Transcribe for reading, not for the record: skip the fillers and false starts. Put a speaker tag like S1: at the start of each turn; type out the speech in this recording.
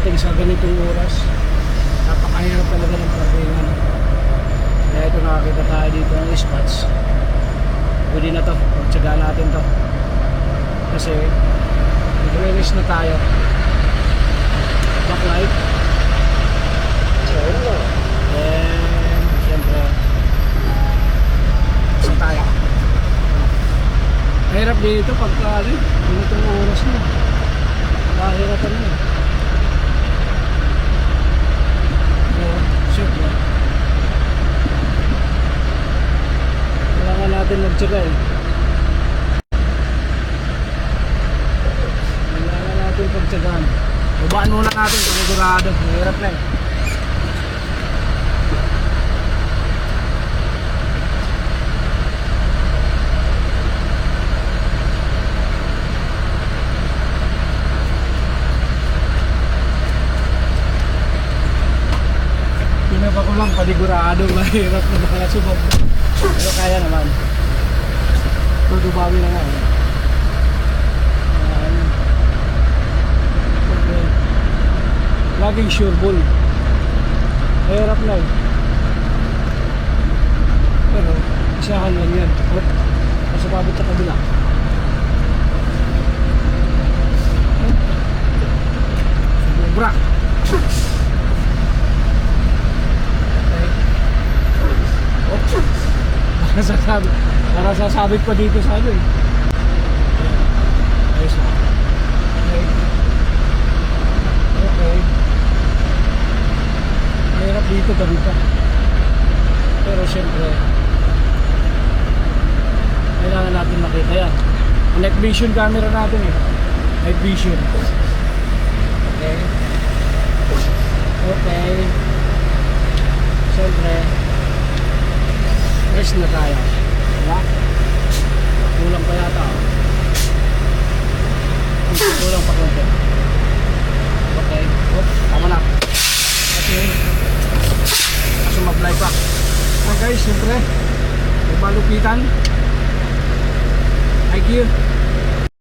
S1: pagdating sa ganitong oras, napakahirap talaga ng parkingan. Kaya ito nakakita tayo dito ng spots. Pwede na to, pagtsagaan natin to. Kasi nag-release na tayo. Backlight. And siyempre sa tayo. Mahirap dito pagka ganitong oras na. Mahirapan na. Siyempre kailangan natin magtsaga eh. Kailangan natin pagtsagaan. Babaan muna natin panigurado. Mahirap na eh. Pinapa ko lang panigurado. Mahirap na baka subok. Pero kaya naman. Tutubawi na nga eh. Okay. Laging sure ball. Mahirap na eh. Pero isahan lang yan. Kasi pabot sa kabila. Sumubra. Para sasabit pa dito sa ano eh. Ayos na. Okay. Okay. Mahirap dito ganito. Pero syempre kailangan natin makita yan. Night vision camera natin eh. Night vision. Okay. Okay. Syempre rest na tayo. Diba? Kulang pa yata. Kulang pa konti. Okay. Oh, tama na. Okay. Kaso mag-fly pa. Okay guys, siyempre may malupitan. Thank you.